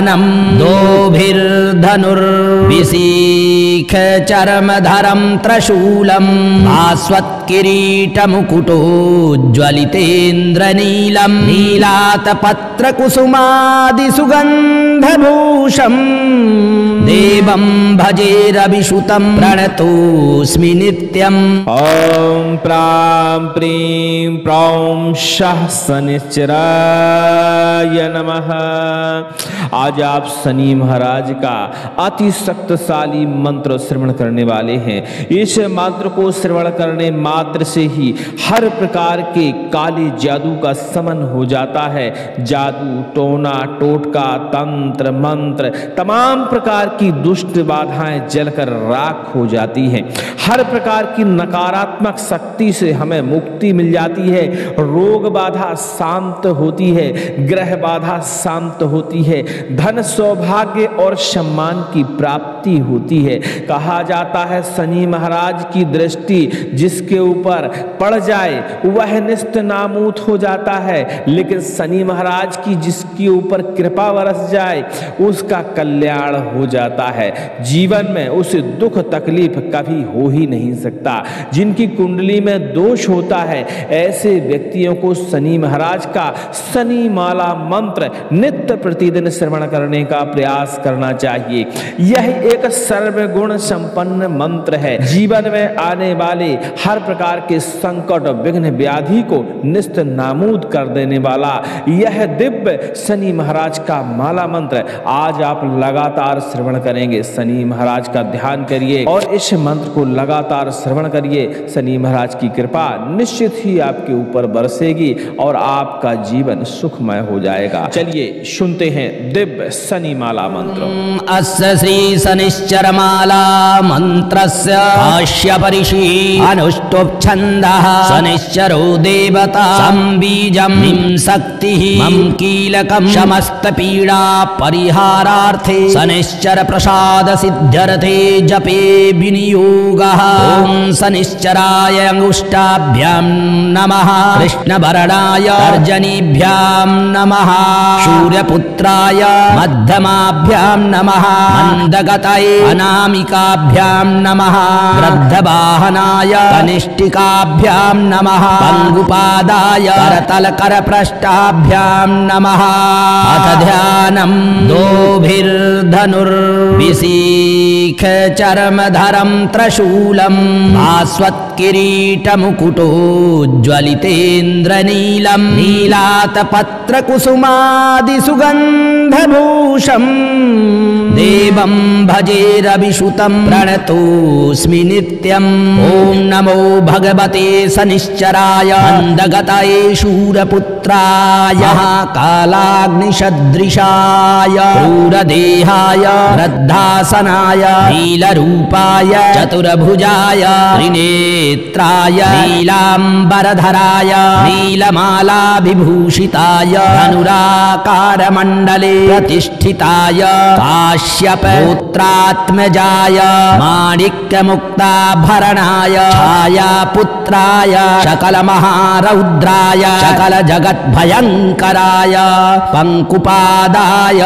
ध्यानम् दोभिर्धनुर्विशीख चर्मधरं त्रशूलम् भास्वत्किरीटमुकुटोज्ज्वलितेन्द्रनीलम् नीलातपत्रकुसुमादिसुगन्धभूषम् देवं भजे रविसुतं प्रणतोऽस्मि नित्यम्। ॐ प्रां प्रीं प्रौं शः शनिश्चराय नमः। आज आप शनि महाराज का अति शक्तिशाली मंत्र श्रवण करने वाले हैं। इस मंत्र को श्रवण करने मात्र से ही हर प्रकार के काले जादू का शमन हो जाता है। जादू टोना टोटका तंत्र मंत्र तमाम प्रकार की दुष्ट बाधाएं जलकर राख हो जाती हैं। हर प्रकार की नकारात्मक शक्ति से हमें मुक्ति मिल जाती है। रोग बाधा शांत होती है, ग्रह बाधा शांत होती है, धन सौभाग्य और सम्मान की प्राप्ति होती है। कहा जाता है शनि महाराज की दृष्टि जिसके ऊपर पड़ जाए वह निस्त नामूत हो जाता है, लेकिन शनि महाराज की जिसके ऊपर कृपा बरस जाए उसका कल्याण हो जाता है। जीवन में उसे दुख तकलीफ कभी हो ही नहीं सकता। जिनकी कुंडली में दोष होता है ऐसे व्यक्तियों को शनि महाराज का शनि माला मंत्र नित्य प्रतिदिन श्रवण करने का प्रयास करना चाहिए। यह एक सर्वगुण संपन्न मंत्र है। जीवन में आने वाले हर प्रकार के संकट विघ्न व्याधि को निस्त नामूद कर देने वाला यह दिव्य शनि महाराज का माला मंत्र आज आप लगातार श्रवण करेंगे। शनि महाराज का ध्यान करिए और इस मंत्र को लगातार श्रवण करिए। शनि महाराज की कृपा निश्चित ही आपके ऊपर बरसेगी और आपका जीवन सुखमय हो जाएगा। चलिए सुनते हैं दिव्य शनि माला मंत्र। अस्य श्री शनिश्चर माला मंत्रस्य भाष्य परिशी अनुष्टुप् छन्दः शनिश्चरो देवता संबीजम् हिं शक्तिः मम कीलकम् समस्त पीडा परिहारार्थे शनिश्चर प्रसाद सिद्ध्यर्थे जपे विनियोगः। ॐ शनिश्चराय अंगुष्ठाभ्यां नमः, कृष्णवर्णाय तर्जनीभ्यां नमः, सूर्यपुत्राय मध्यमाभ्यां नमः, मन्दगतये अनामिकाभ्यां नमः, वृद्धवाहनाय कनिष्ठिकाभ्यां नमः, पंगुपादाय करतलकरपृष्ठाभ्यां नमः। अथ ध्यानम् दोभिर्धनुर्विशीख चर्मधरं त्रशूलम् भास्वत्किरीटमुकुटोज्ज्वलितेन्द्रनीलम् नीलातपत्रकुसुमादिसुगन्धभूषम् देवं भजे रविसुतं प्रणतोऽस्मि नित्यम्। ॐ नमो भगवते शनिश्चराय मन्दगतये शूरपुत्राय कालाग्निसदृशाय क्रूरदेहाय वृद्धासनाय नीलरूपाय चतुर्भुजाय त्रिनेत्राय नीलाम्बरधराय नीलमालाभिभूषिताय धनुराकारमण्डले प्रतिष्ठिताय काश्यपपुत्रात्मजाय माणिक्यमुक्ताभरणाय छायापुत्राय सकलमहारौद्राय सकलजगद्भयङ्कराय पंकुपादाय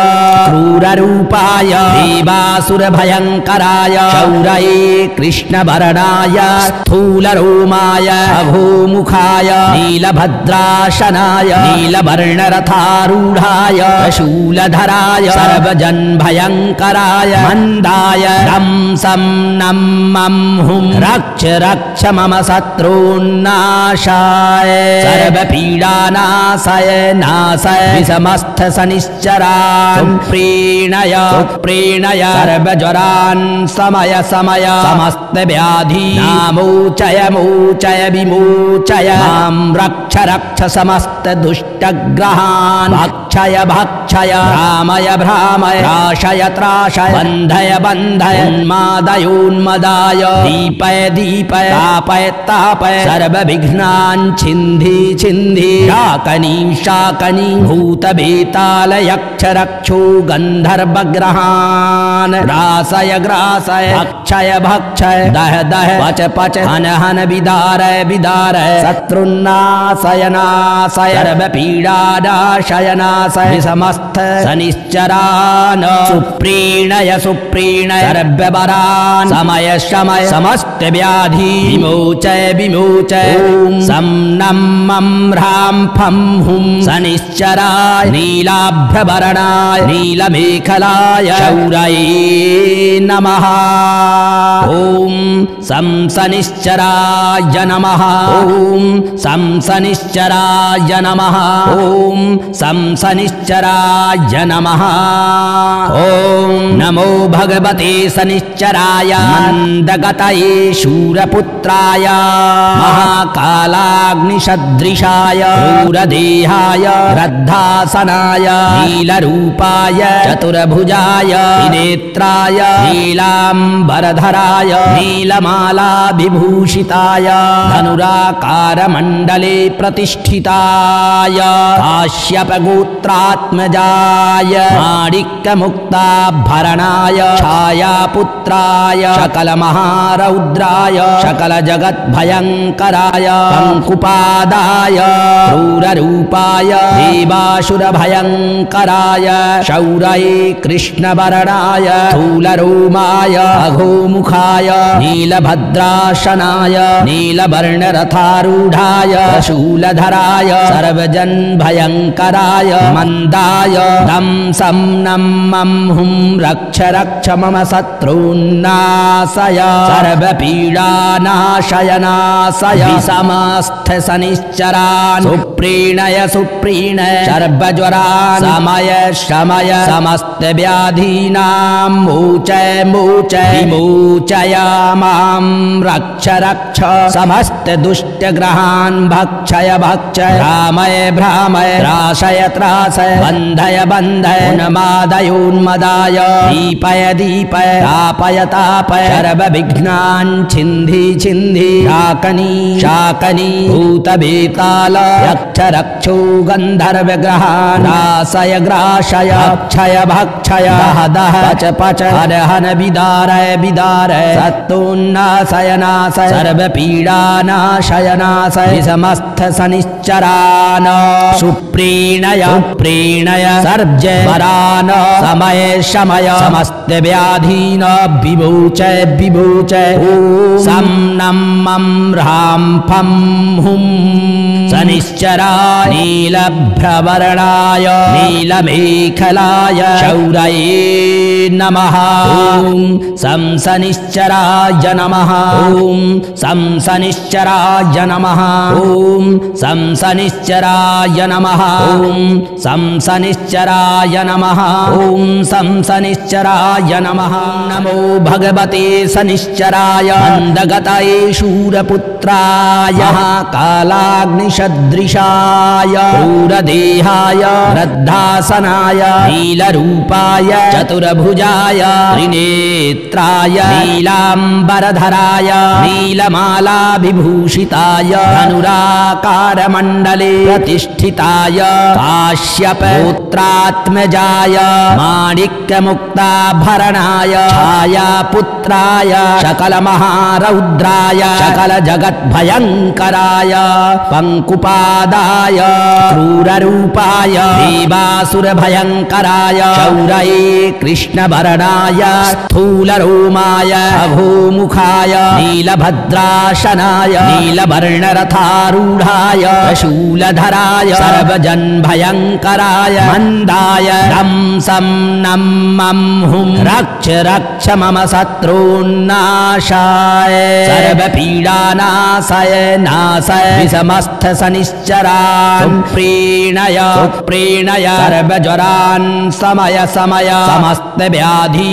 क्रूररूपाय देवासुरभयङ्कराय शौरये कृष्णवर्णाय स्थूलरोमाय अघोमुखाय नीलभद्राशनाय नीलवर्णरथारूढाय शूलधराय सर्वजन्भयङ्कराय मन्दाय रं सं नं मं हुं रक्ष रक्ष मम शत्रून्नाशाय सर्वपीडानाशय नाशय विषमस्थ शनिश्चरा सुप्रीणय सुप्रीणय सर्वज्वरान् समय समय समस्त व्याधि नामोचय मोचय विमोचय मां रक्ष रक्ष समस्त दुष्टग्रहान् भक्षय भक्षय भ्रामय भ्रामय प्राशय त्राशय बन्धय बन्धय उन्मादयोन्मदाय दीपय दीपय तापय तापय सर्वविघ्नान् छिन्धि छिन्धि शाकनी शाकनी भूतभेताल यक्ष रक्षो गन्धर्वग्रहान् ग्रासय ग्रासय भक्षय भक्षय दह दह पच पच हन हन विदारय विदारय शत्रुन्नाशय नाशय सर्वपीडानाशय नाशय समस्त शनिश्चरान् सुप्रीणय सुप्रीणय सर्ववरान् समय शमय समस्त व्याधि विमोचय विमोचय ॐ सं नं मं ह्रां फं हुं शनिश्चराय नीलाभ्रवर्णाय नीलमेखलाय शौरये नमः। ॐ सं शनिश्चराय नमः। ॐ सं शनिश्चराय नमः। ॐ सं शनिश्चराय नमः। ॐ नमो भगवते शनिश्चराय मन्दगतये शूरपुत्राय महाकालाग्निसदृशाय क्रूरदेहाय रद्धासनाय नीलरूपाय चतुर्भुजाय त्रिनेत्राय नीलाम्बरधराय नीलमालाविभूषिताय धनुराकारमण्डले प्रतिष्ठिताय काश्यपगोत्रात्मजाय माणिक्यमुक्ताभरणाय छायापुत्राय सकलमहारौद्राय सकलजगद्भयङ्कराय पङ्कुपादाय क्रूररूपाय देवासुरभयङ्कराय शौरये कृष्णवर्णाय स्थूलरोमाय अघोमुखाय नीलभद्राशनाय नीलवर्णरथारूढाय शूलधराय सर्वजनभयङ्कराय मन्दाय दं सं नं मं हुं रक्ष रक्ष मम शत्रून्नाशय सर्वपीडानाशय नाशय विषमस्थ शनिश्चरान् सुप्रीणय सुप्रीणय सर्वज्वरान् शमय शमय समस्त व्याधीनां मोचय मोचय विमोचय मां रक्ष रक्ष समस्त दुष्टग्रहान् भक्षय भक्षय भ्रामय भ्रामय त्रासय त्रासय बन्धय बन्धय उन्मादयोन्मदाय दीपय दीपय तापय तापय सर्वविघ्नान् छिन्धि छिन्धि शाकनी शाकनी भूतभेताल यक्ष रक्षो गन्धर्वग्रहान् ग्रासय ग्रासय भक्षय भक्षय दह दह पच पच हन हन विदारय विदारय शत्रुन्नाशय नाशय सर्वपीडानाशय नाशय समस्त शनिश्चरान् सुप्रीणय सुप्रीणय सर्ववरान् समय शमय समस्त व्याधीन् विमोचय विमोचय ॐ सं नं मं ह्रां फं हुं शनिश्चराय नीलभ्रवर्णाय नीलमेखलाय शौरये नमः। ॐ सं शनिश्चराय नमः। ॐ सं शनिश्चराय नमः। ॐ सं शनिश्चराय नमः। ॐ सं शनिश्चराय नमः। ॐ सं शनिश्चराय नमः। नमो भगवते शनिश्चराय मन्दगतये शूरपुत्राय महाकालाग्निसदृशाय क्रूरदेहाय रद्धासनाय नीलरूपाय चतुर्भुजाय त्रिनेत्राय नीलाम्बरधराय नीलमालाविभूषिताय धनुराकारमण्डले प्रतिष्ठिताय काश्यपगोत्रात्मजाय माणिक्यमुक्ताभरणाय छायापुत्राय सकलमहारौद्राय सकलजगद्भयङ्कराय पङ्कुपादाय क्रूररूपाय देवासुरभयङ्कराय शौरये कृष्णवर्णाय स्थूलरोमाय अघोमुखाय नीलभद्राशनाय नीलवर्णरथारूढाय शूलधराय सर्वजनभयङ्कराय मन्दाय दं सं नं मं हुं रक्ष रक्ष मम शत्रून्नाशाय सर्वपीडानाशय नाशय विषमस्थ शनिश्चरान् सुप्रीणय सुप्रीणय सर्वज्वरान् समय समय समस्त व्याधि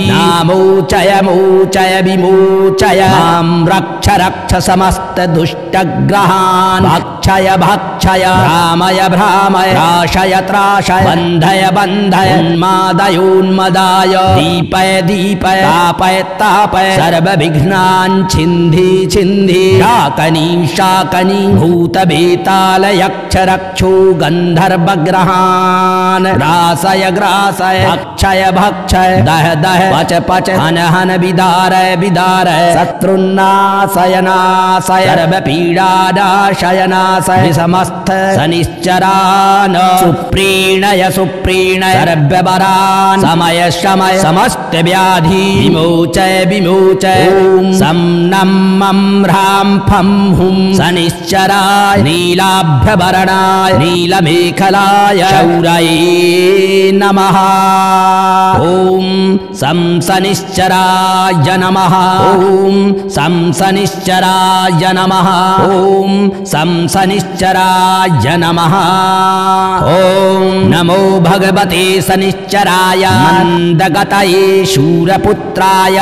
मोचय मोचय विमोचय मां रक्ष रक्ष समस्त दुष्टग्रहान् भक्ष भक्षय भक्षय भ्रामय भ्रामय त्राशय त्राशय बन्धय बन्धय उन्मादय उन्मदाय दीपय दीपय तापय तापय सर्वविघ्नान् छिन्धि छिन्धि शाकनी शाकनी भूतभेताल यक्ष रक्षो गन्धर्वग्रहान् ग्रासय ग्रासय भक्षय भक्षय दह दह पच पच हन हन विदारय विदारय शत्रुन्नाशय नाशय सर्वपीडानाशय नाशय समस्त शनिश्चरान् सुप्रीणय सुप्रीणय सर्ववरान् समय शमय समस्त व्याधि विमोचय विमोचय ॐ सं नं मं ह्रां फं हुं शनिश्चराय नीलाभ्यवरणाय नीलमेखलाय शौरये नमः। ॐ सं शनिश्चराय नमः। ॐ सं शनिश्चराय नमः। ॐ सं शनिश्चराय नमः। ॐ नमो भगवते शनिश्चराय मन्दगतये शूरपुत्राय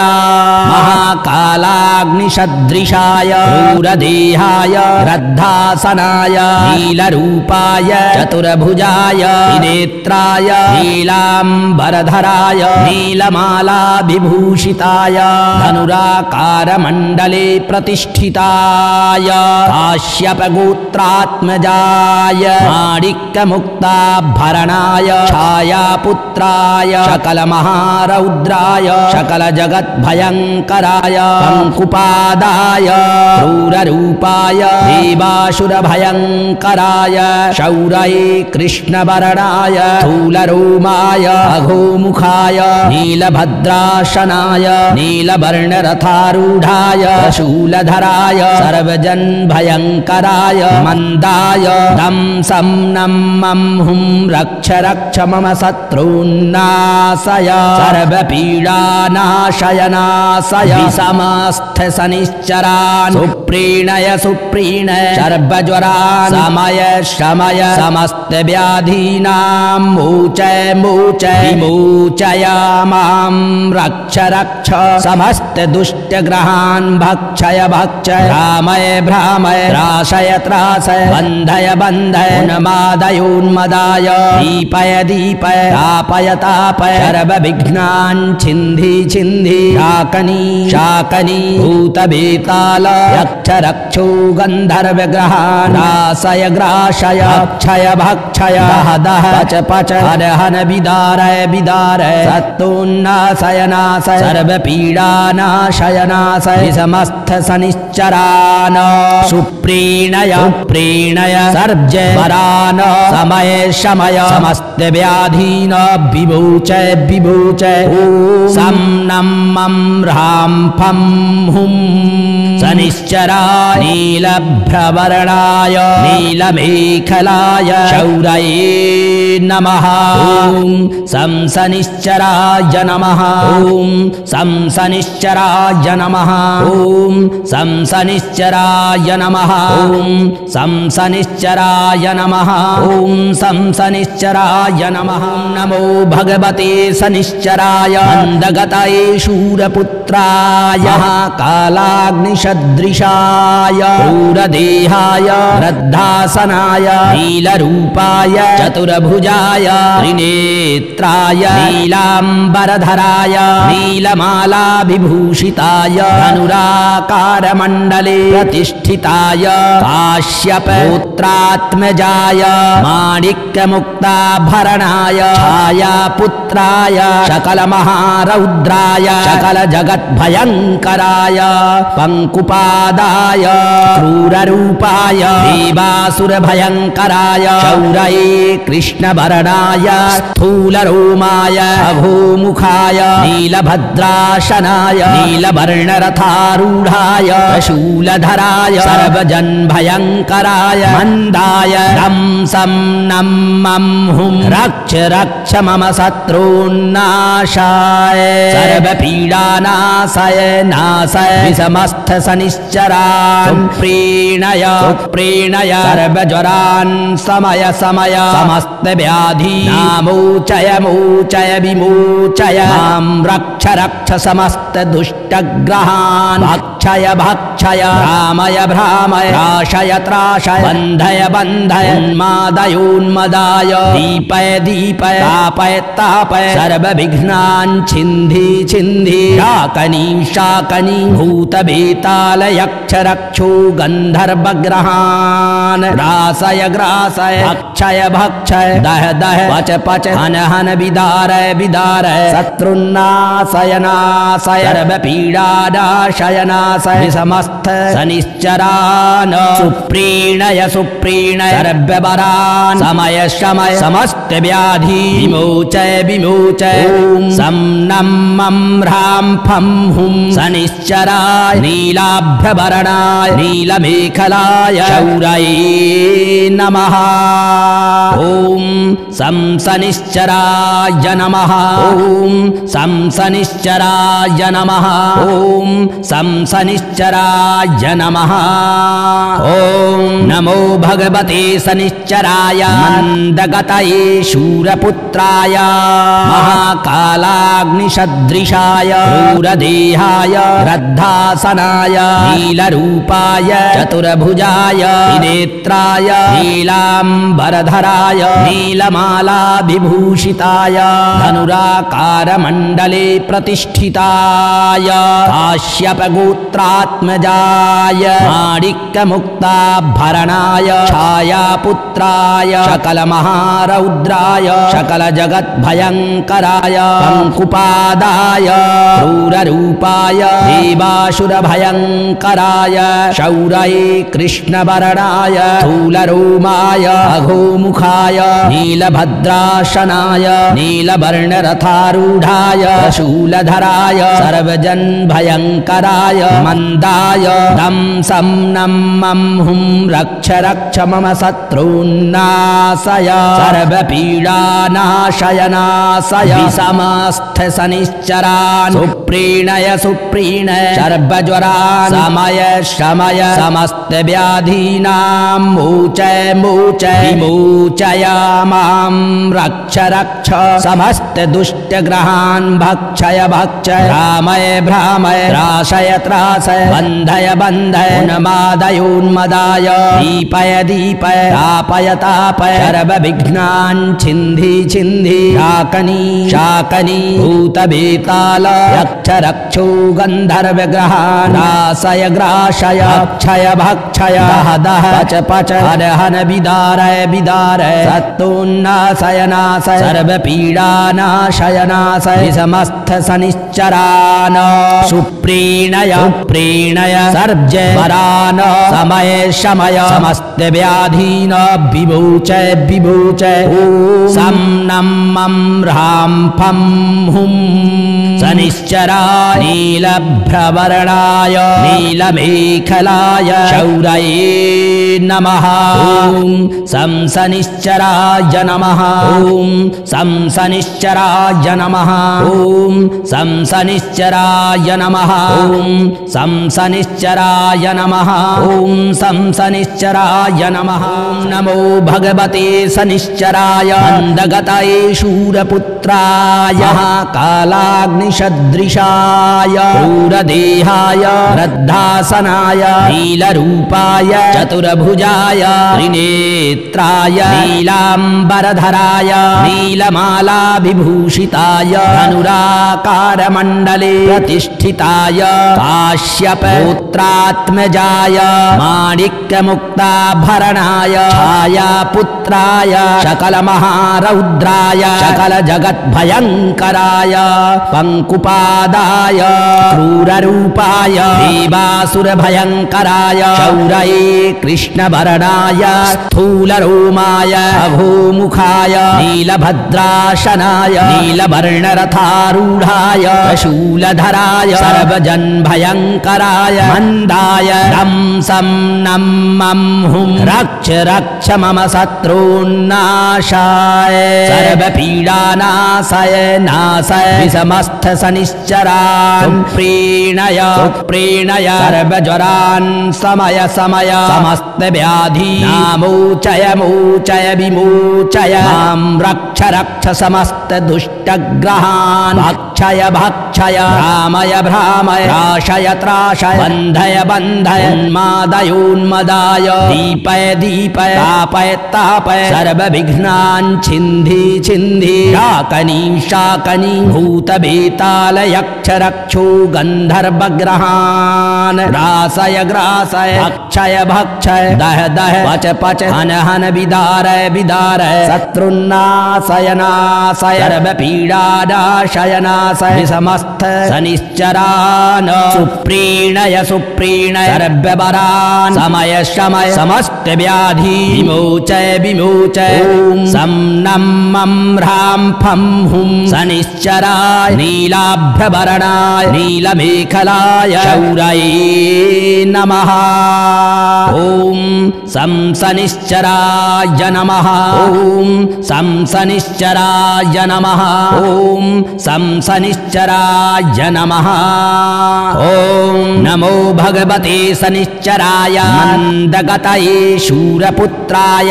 महाकालाग्निसदृशाय क्रूरदेहाय रद्धासनाय नीलरूपाय चतुर्भुजाय त्रिनेत्राय नीलाम्बरधराय नीलमालाभिभूषिताय धनुराकारमण्डले प्रतिष्ठिताय काश्यपगोत्रात्मजाय माणिक्यमुक्ताभरणाय छायापुत्राय सकलमहारौद्राय सकलजगद्भयङ्कराय पङ्कुपादाय क्रूररूपाय देवासुरभयङ्कराय शौरये कृष्णवर्णाय स्थूलरोमाय अघोमुखाय नीलभद्राशनाय नीलवर्णरथारूढाय शूलधराय सर्वजनभयङ्कराय मन्दाय दं सं नं मं हुं रक्ष रक्ष मम शत्रून्नाशय सर्वपीडानाशय नाशय समस्त शनिश्चरान् सुप्रीणय सुप्रीणय सर्वज्वरान् शमय शमय समस्त व्याधीनां मोचय मोचय विमोचय मां रक्ष रक्ष समस्त दुष्टग्रहान् भक्षय भक्षय भ्रामय भ्रामय त्रासय त्रासय बन्धय बन्धय उन्मादय उन्मदाय दीपय दीपय तापय तापय सर्वविघ्नान् छिन्धि छिन्धि शाकनी शाकनी भूतभेताल यक्ष रक्षो गन्धर्वग्रहान् ग्रासय ग्रासय भक्षय भक्षय दह दह पच पच हन हन विदारय विदारय शत्रुन्नाशय नाशय सर्वपीडानाशय नाशय समस्त शनिश्चरान् सुप्रीणय सुप्रीणय सर्ववरान् समय शमय समस्त व्याधीन् विमोचय विमोचय ॐ सं नं मं ह्रां फं हुं शनिश्चराय नीलभ्रवर्णाय नीलमेखलाय शौरये नमः। ॐ सं शनिश्चराय नमः। ॐ सं शनिश्चराय नमः। ॐ सं शनिश्चराय नमः। ॐ सं शनिश्चराय नमः। ॐ सं शनिश्चराय नमः। नमो भगवते शनिश्चराय मन्दगतये शूरपुत्राय महाकालाग्निसदृशाय क्रूरदेहाय रद्धासनाय नीलरूपाय चतुर्भुजाय त्रिनेत्राय नीलाम्बरधराय नीलमालाभिभूषिताय धनुराकारमण्डले प्रतिष्ठिताय काश्यपगोत्रात्मजाय माणिक्यमुक्ताभरणाय छायापुत्राय सकलमहारौद्राय सकलजगद्भयङ्कराय पङ्कुपादाय क्रूररूपाय देवासुरभयङ्कराय शौरये कृष्णवर्णाय स्थूलरोमाय अघोमुखाय नीलभद्राशनाय नीलवर्णरथारूढाय शूलधराय सर्वजनभयङ्कराय मन्दाय दं सं नं मं हुं रक्ष रक्ष मम शत्रून्नाशाय सर्वपीडानाशय नाशय समस्त शनिश्चरान् सुप्रीणय सुप्रीणय सर्वज्वरान् समय समय समस्त व्याधि मोचय मोचय विमोचय मां रक्ष रक्ष समस्त दुष्टग्रहान् भक्ष भक्षय भक्षय भ्रामय भ्रामय त्राशय त्राशय बन्धय बन्धय उन्मादय उन्मदाय दीपय दीपय तापय तापय सर्वविघ्नान् छिन्धि छिन्धि शाकनी शाकनी भूतभेताल यक्ष रक्षो गन्धर्वग्रहान् ग्रासय ग्रासय भक्षय भक्षय दह दह पच पच हन हन विदारय विदारय शत्रुन्नाशय नाशय सर्वपीडानाशय नाशय समस्त शनिश्चरान् सुप्रीणय सुप्रीणय सर्ववरान् समय शमय समस्त व्याधि विमोचय विमोचय ॐ सं नं मं ह्रां फं हुं शनिश्चराय नीलाभ्यवरणाय नीलमेखलाय शौरये नमः। ॐ सं शनिश्चराय नमः। ॐ सं शनिश्चराय नमः। ॐ सं शनिश्चराय नमः। ॐ नमो भगवते शनिश्चराय मन्दगतये शूरपुत्राय महाकालाग्निसदृशाय क्रूरदेहाय रद्धासनाय नीलरूपाय चतुर्भुजाय त्रिनेत्राय नीलाम्बरधराय नीलमालाविभूषिताय धनुराकारमण्डले प्रतिष्ठिताय काश्यपगोत्रात्मजाय माणिक्यमुक्ताभरणाय छायापुत्राय सकलमहारौद्राय सकलजगद्भयङ्कराय पङ्कुपादाय क्रूररूपाय देवासुरभयङ्कराय शौरये कृष्णवर्णाय स्थूलरोमाय अघोमुखाय नीलभद्राशनाय नीलवर्णरथारूढाय शूलधराय सर्वजनभयङ्कराय मन्दाय दं सं नं मं हुं रक्ष रक्ष मम शत्रून्नाशय सर्वपीडानाशय नाशय समस्त शनिश्चरान् सुप्रीणय सुप्रीणय सर्वज्वरान् शमय शमय समस्त व्याधीनां मोचय मोचय विमोचय मां रक्ष रक्ष समस्त दुष्टग्रहान् भक्षय भक्षय भ्रामय भ्रामय त्रासय त्रासय बन्धय बन्धय उन्मादय उन्मदाय दीपय दीपय तापय तापय सर्वविघ्नान् छिन्धि छिन्धि शाकनी शाकनी भूतभेताल यक्ष रक्षो गन्धर्वग्रहान् ग्रासय ग्रासय भक्षय भक्षय दह दह पच पच हन हन विदारय विदारय शत्रुन्नाशय नाशय सर्वपीडानाशय नाशय समस्त शनिश्चरान् सुप्रीणय सुप्रीणय सर्वज्वरान् समय शमय समस्त व्याधीन् विमोचय विमोचय ॐ सं नं मं ह्रां फं हुं शनिश्चराय नीलभ्रवर्णाय नीलमेखलाय शौरये नमः। ॐ सं शनिश्चराय नमः। ॐ सं शनिश्चराय नमः। ॐ सं शनिश्चराय नमः। ॐ सं शनिश्चराय नमः। ॐ सं शनिश्चराय नमः। नमो भगवते शनिश्चराय मन्दगतये शूरपुत्राय कालाग्निसदृशाय क्रूरदेहाय रद्धासनाय नीलरूपाय चतुर्भुजाय त्रिनेत्राय नीलाम्बरधराय नीलमालाविभूषिताय धनुराकारमण्डले प्रतिष्ठिताय काश्यपगोत्रात्मजाय माणिक्यमुक्ताभरणाय छायापुत्राय सकलमहारौद्राय सकलजगद्भयङ्कराय पङ्कुपादाय क्रूररूपाय देवासुरभयङ्कराय शौरये कृष्णवर्णाय स्थूलरोमाय अघोमुखाय नीलभद्राशनाय नीलवर्णरथारूढाय शूलधराय सर्वजनभयङ्कराय मन्दाय दं सं नं मं हुं रक्ष रक्ष मम शत्रून्नाशाय सर्वपीडानाशय नाशय समस्त शनिश्चरान् सुप्रीणय सुप्रीणय सर्वज्वरान् समय शमय समस्त व्याधीनामोचय मोचय विमोचय मां रक्ष रक्ष समस्त दुष्टग्रहान् भक्षय भक्षय भ्रामय भ्रामय त्राशय त्राशय बन्धय बन्धय उन्मादयोन्मदाय दीपय दीपय तापय तापय सर्वविघ्नान् छिन्धि छिन्धि शाकनी शाकनी भूतभेताल यक्ष रक्षो गन्धर्वग्रहान् ग्रासय ग्रासय भक्षय भक्षय दह दह पच पच हन हन विदारय विदारय शत्रुन्नाशय नाशय सर्वपीडानाशय नाशय समस्त शनिश्चरान् सुप्रीणय सुप्रीणय सर्ववरान् समय शमय समस्त व्याधि विमोचय विमोचय ॐ सं नं मं ह्रां फं हुं शनिश्चराय नीलाभ्रवर्णाय नीलमेखलाय शौरये नमः। ॐ सं शनिश्चराय नमः। ॐ सं शनिश्चराय नमः। ॐ सं शनिश्चराय नमः। ॐ नमो भगवते शनिश्चराय मन्दगतये शूरपुत्राय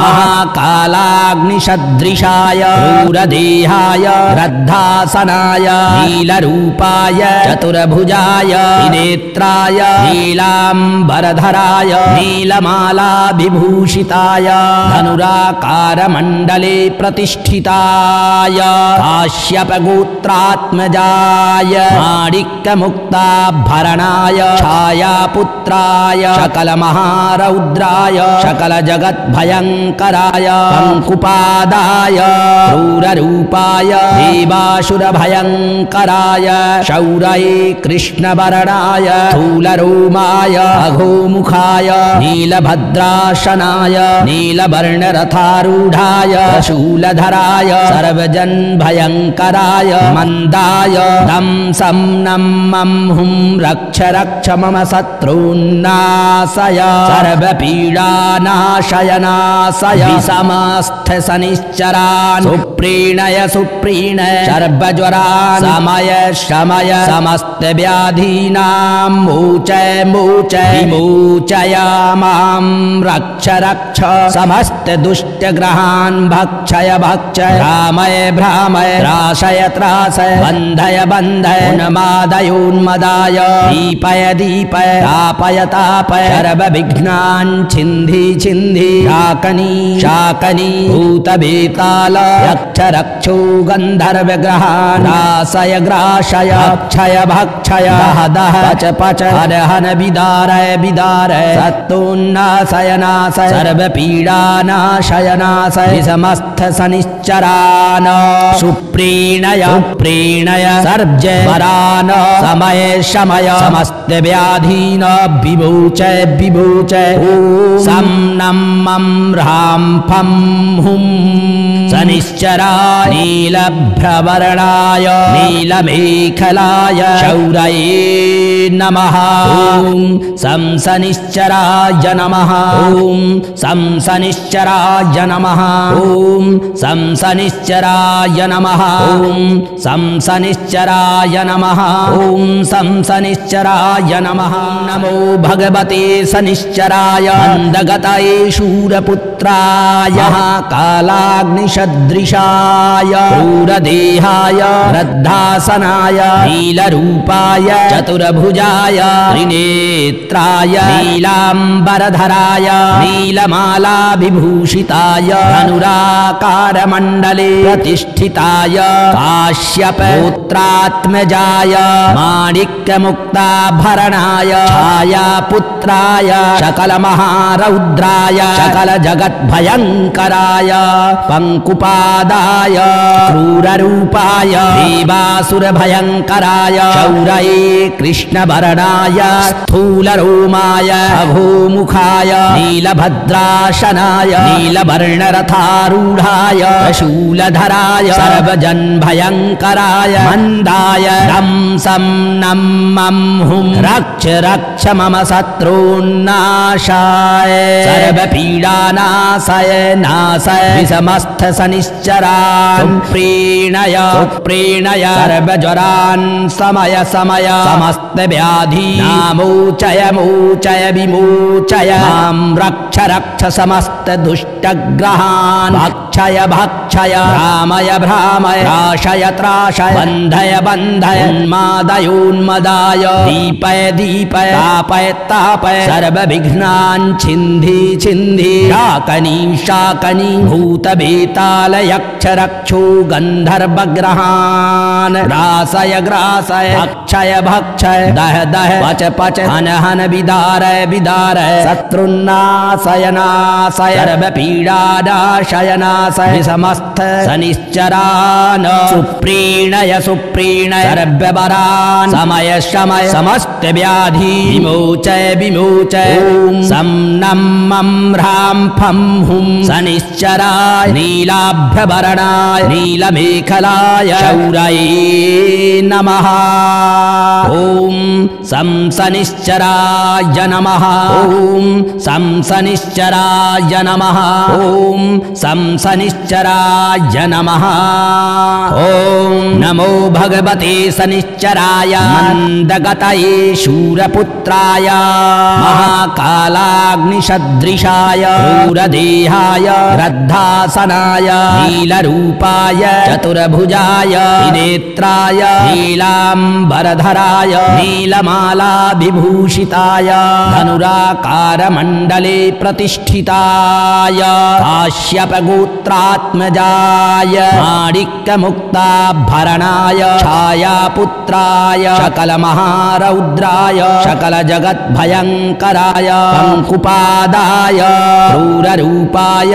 महाकालाग्निसदृशाय क्रूरदेहाय रद्धासनाय नीलरूपाय चतुर्भुजाय त्रिनेत्राय नीलाम्बरधराय नीलमालाविभूषिताय धनुराकारमण्डले प्रतिष्ठिताय काश्यपगोत्रात्मजाय माणिक्यमुक्ताभरणाय छायापुत्राय सकलमहारौद्राय सकलजगद्भयङ्कराय पङ्कुपादाय क्रूररूपाय देवासुरभयङ्कराय शौरये कृष्णवर्णाय स्थूलरोमाय अघोमुखाय नीलभद्राशनाय नीलवर्णरथारूढाय शूलधराय सर्वजनभयङ्कराय मन्दाय दं सं नं मं हुं रक्ष रक्ष मम शत्रून्नाशय सर्वपीडानाशय नाशय विषमस्थ शनिश्चरान् सुप्रीणय सुप्रीणय सर्वज्वरान् शमय शमय समस्त व्याधीनां मोचय मोचय विमोचय मां रक्ष रक्ष समस्त दुष्टग्रहान् भक्षय भक्षय भ्रामय भ्रामय त्रासय त्रासय बन्धय बन्धय उन्मादयोन्मदाय दीपय दीपय तापय तापय सर्वविघ्नान् छिन्धि छिन्धि शाकनी शाकनी भूतभेताल यक्ष रक्षो गन्धर्वग्रहान् ग्रासय ग्रासय भक्षय भक्षय दह दह पच पच हन हन विदारय विदारय शत्रुन्नाशय नाशय सर्वपीडानाशय नाशय समस्त शनिश्चरान् सुप्रीणय सुप्रीणय सर्ववरान् समय शमय समस्त व्याधीन् विमोचय विमोचय ॐ सं नं मं ह्रां फं हुं शनिश्चराय नीलभ्रवर्णाय नीलमेखलाय शौरये नमः। ॐ सं शनिश्चराय नमः। ॐ सं शनिश्चराय नमः। ॐ सं शनिश्चराय नमः। ॐ सं शनिश्चराय नमः। ॐ सं शनिश्चराय नमः। नमो भगवते शनिश्चराय मन्दगतये शूरपुत्राय महाकालाग्निसदृशाय क्रूरदेहाय रद्धासनाय नीलरूपाय चतुर्भुजाय त्रिनेत्राय नीलाम्बरधराय नीलमालाविभूषिताय धनुराकारमण्डले प्रतिष्ठिताय काश्यपगोत्रात्मजाय माणिक्यमुक्ताभरणाय छायापुत्राय सकलमहारौद्राय सकलजगद्भयङ्कराय पङ्कुपादाय क्रूररूपाय देवासुरभयङ्कराय शौरये कृष्णवर्णाय स्थूलरोमाय अघोमुखाय नीलभद्राशनाय नीलवर्णरथारूढाय शूलधराय सर्वजनभयङ्कराय मन्दाय दं सं नं मं हुं रक्ष रक्ष मम शत्रून्नाशाय सर्वपीडानाशय नाशय विषमस्थ सनिश्चरान् सुप्रीणय सुप्रीणय सर्वज्वरान् समय समय समस्त व्याधि नामोचय मोचय विमोचय मां रक्ष रक्ष समस्त दुष्टग्रहान् भक्षय भक्षय भ्रामय भ्रामय त्राशय त्राशय बन्धय बन्धय उन्मादय उन्मदाय दीपय दीपय तापय तापय सर्वविघ्नान् छिन्धि छिन्धि शाकनी शाकनी भूतभेताल यक्ष रक्षो गन्धर्वग्रहान् ग्रासय ग्रासय भक्षय भक्षय दह दह पच पच हन हन विदारय विदारय शत्रुन्नाशय नाशय सर्वपीडानाशय नाशय समस्त सनिश्चरान् सुप्रीणय सुप्रीणय सर्ववरान् समय शमय समस्त व्याधि विमोचय विमोचय ॐ सं नं मं ह्रां फं हुं सनिश्चराय नीलाभ्यवर्णाय नीलमेखलाय शौरये नमः ॐ सं सनिश्चराय नमः ॐ सं सनिश्चराय नमः ॐ सं सनिश्चराय नमः ॐ नमो भगवते सनिश्चराय मन्दगतये शूरपुत्राय महाकालाग्निसदृशाय क्रूरदेहाय रद्धासनाय नीलरूपाय चतुर्भुजाय त्रिनेत्राय नीलाम्बरधराय नीलमालाविभूषिताय धनुराकारमण्डले प्रतिष्ठिताय काश्यपगोत्रात्मजाय माणिक्यमुक्ताभरणाय छायापुत्राय सकलमहारौद्राय सकलजगद्भयङ्कराय पङ्कुपादाय क्रूररूपाय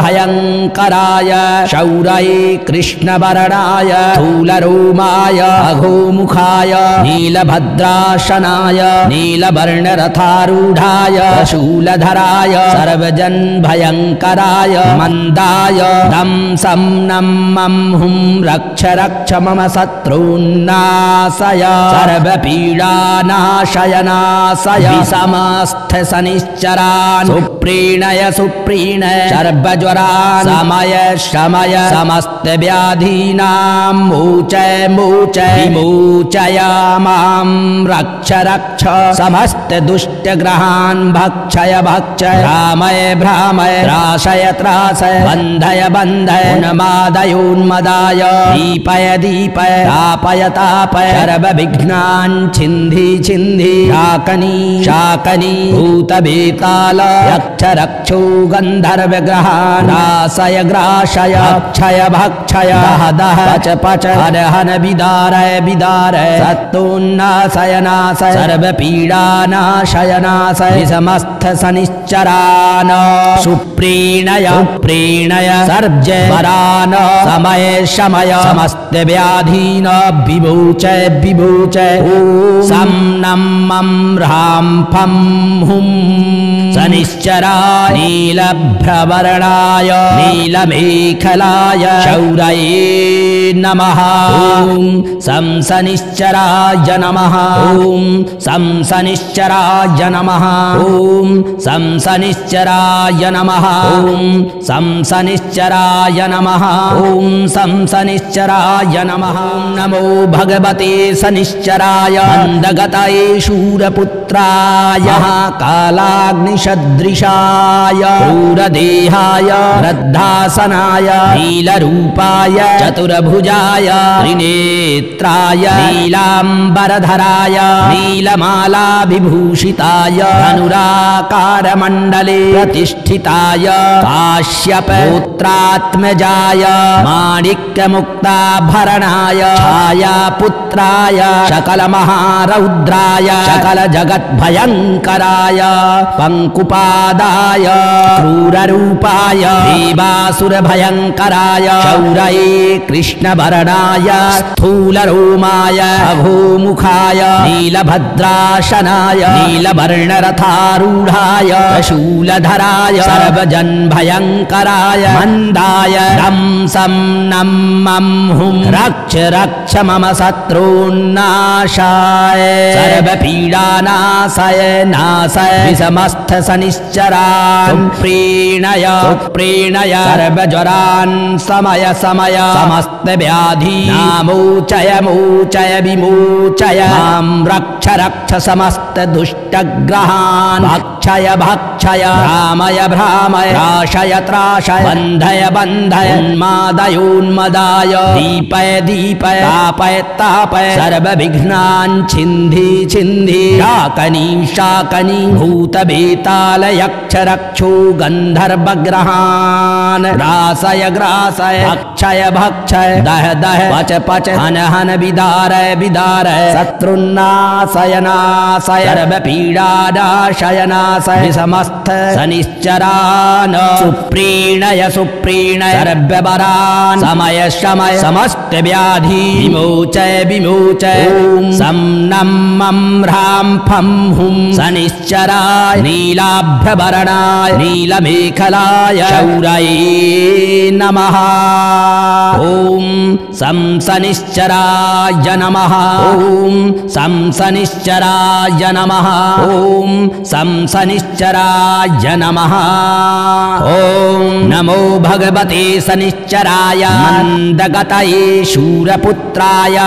देवासुरभयङ्कराय शौरये कृष्णवर्णाय स्थूलरोमाय अघोमुखाय नीलभद्राशनाय नीलवर्णरथारूढाय शूलधराय सर्वजनभयङ्कराय मन्दाय दं सं नं मं हुं रक्ष रक्ष मम शत्रून्नाशय सर्वपीडानाशय नाशय विषमस्थ सनिश्चरान् सुप्रीणय सुप्रीणय सर्वज्वरान् समय शमय समस्त व्याधीनां मोचय मोचय विमोचय मां रक्ष रक्ष समस्त दुष्टग्रहान् भक्षय भक्षय भ्रामय भ्रामय त्रासय त्रासय बन्धय बन्धय उन्मादय उन्मदाय दीपय दीपय तापय तापय सर्वविघ्नान् छिन्धि छिन्धि शाकनी शाकनी भूतभेताल यक्ष रक्षो गन्धर्वग्रहान् ग्रासय ग्रासय भक्षय भक्षय दह दह पच पच हन हन विदारय विदारय सत्तोन्नाशय नाशय सर्वपीडानाशय नाशय समस्त सनिश्चरान् सुप्रीणय सुप्रीणय सर्ववरान् समय शमय समस्त व्याधीन् विमोचय विमोचय ॐ सं नं मं ह्रां फं हुं सनिश्चराय नीलभ्रवर्णाय नीलमेखलाय शौरये नमः ॐ सं सनिश्चराय नमः ॐ सं सनिश्चराय नमः ॐ सं सनिश्चराय नमः ॐ सं सनिश्चराय नमः ॐ सं सनिश्चराय नमः नमो भगवते सनिश्चराय मन्दगतये शूरपुत्राय कालाग्निसदृशाय क्रूरदेहाय रद्धासनाय नीलरूपाय चतुर्भुजाय त्रिनेत्राय नीलाम्बरधराय नीलमालाविभूषिताय धनुराकारमण्डले प्रतिष्ठिताय काश्यपगोत्रात्मजाय माणिक्यमुक्ताभरणाय छायापुत्राय सकलमहारौद्राय सकलजगद्भयङ्कराय पङ्कुपादाय क्रूररूपाय देवासुरभयङ्कराय शौरये कृष्णवर्णाय स्थूलरोमाय अघोमुखाय नीलभद्राशनाय नीलवर्णरथारूढाय शूलधराय सर्वजनभयङ्कराय मन्दाय दं सं नं मं हुं रक्ष रक्ष मम शत्रून्नाशाय सर्वपीडानाशय नाशय नाशय विषमस्थ शनिश्चरान् प्रीणय प्रीणय सर्वज्वरान् समय समय समस्त व्याधि नामोचय मोचय विमोचय मां रक्ष रक्ष समस्त दुष्टग्रहान् भक्षय भक्षय भ्रामय भ्रामय त्राशय त्राशय बन्धय बन्धय उन्मादय उन्मदाय दीपय दीपय तापय तापय सर्वविघ्नान् छिन्धि छिन्धि शाकनी शाकनी भूतभेताल यक्ष रक्षो गन्धर्वग्रहान् ग्रासय ग्रासय भक्षय भक्षय दह दह पच पच हन हन विदारय विदारय शत्रुन्नाशय नाशय सर्वपीडानाशय नाशय समस्त शनिश्चरान् सुप्रीणय सुप्रीणय सर्ववरान् समय शमय समस्त व्याधि विमोचय विमोचय ॐ सं नं मं ह्रां फं हुं शनिश्चराय नीलाभ्रवर्णाय नीलमेखलाय शौरये नमः ॐ सं शनिश्चराय नमः ॐ सं शनिश्चराय नमः ॐ सं शनिश्चराय नमः ॐ नमो भगवते शनिश्चराय मन्दगतये शूरपुत्राय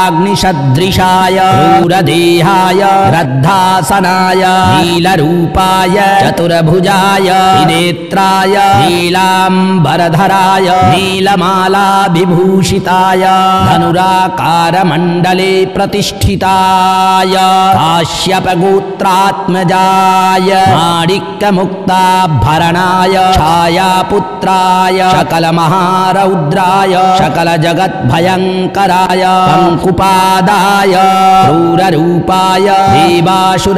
महाकालाग्निसदृशाय क्रूरदेहाय रद्धासनाय नीलरूपाय चतुर्भुजाय त्रिनेत्राय नीलाम्बरधराय नीलमालाविभूषिताय धनुराकारमण्डले प्रतिष्ठिताय काश्यपगोत्रात्मजाय माणिक्यमुक्ताभरणाय छायापुत्राय सकलमहारौद्राय सकलजगद्भयङ्कराय पङ्कुपादाय क्रूररूपाय देवासुरभयङ्कराय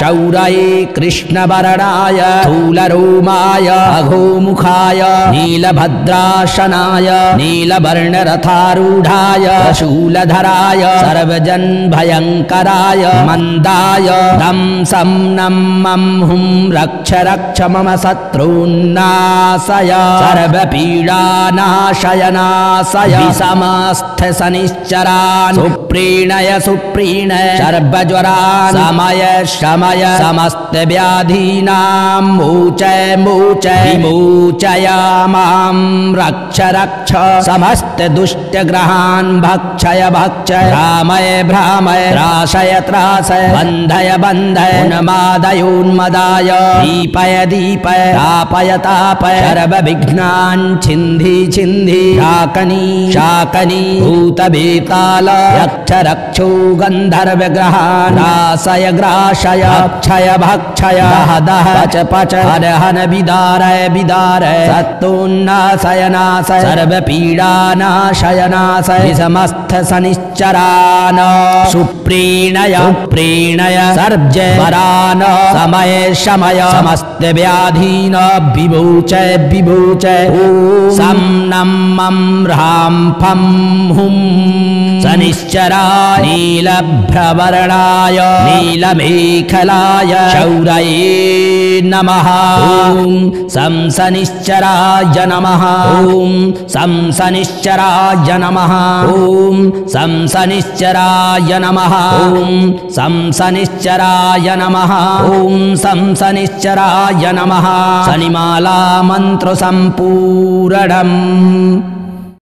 शौरये कृष्णवर्णाय स्थूलरोमाय अघोमुखाय नीलभद्राशनाय नीलवर्णरथारूढाय शूलधराय सर्वजनभयङ्कराय मन्दाय तं सं नं मं हुं रक्ष रक्ष मम शत्रून्नाशय सर्वपीडानाशय नाशय विषमस्थ शनिश्चरान् सुप्रीणय सुप्रीणय सर्वज्वरान् शमय शमय समस्त व्याधीनां मोचय मोचय विमोचय मां रक्ष रक्ष समस्त दुष्टग्रहान् भक्षय भक्षय भ्रामय भ्रामय त्राशय त्राशय बन्धय बन्धय उन्मादय उन्मदाय दीपय दीपय तापय तापय सर्वविघ्नान् छिन्धि छिन्धि शाकनी शाकनी भूतभेताल यक्ष रक्षो गन्धर्वग्रहान् ग्रासय ग्रासय भक्षय भक्षय दह दह पच पच हन हन विदारय विदारय शत्रुन्नाशय नाशय सर्वपीडानाशय नाशय समस्त शनिश्चरान् सुप्रीणय प्रीणय सर्वज्वरान् समय शमय समस्त व्याधीन् विमोचय विमोचय ॐ सं नं मं ह्रां फं हुं शनिश्चराय नीलभ्रवर्णाय नीलमेखलाय शौरये नमः ॐ सं शनिश्चराय नमः ॐ सं शनिश्चराय नमः ॐ सं शनिश्चराय नमः ॐ सं शनिश्चराय नमः ॐ सं शनिश्चराय नमः शनिमाला मन्त्र सम्पूर्णम्।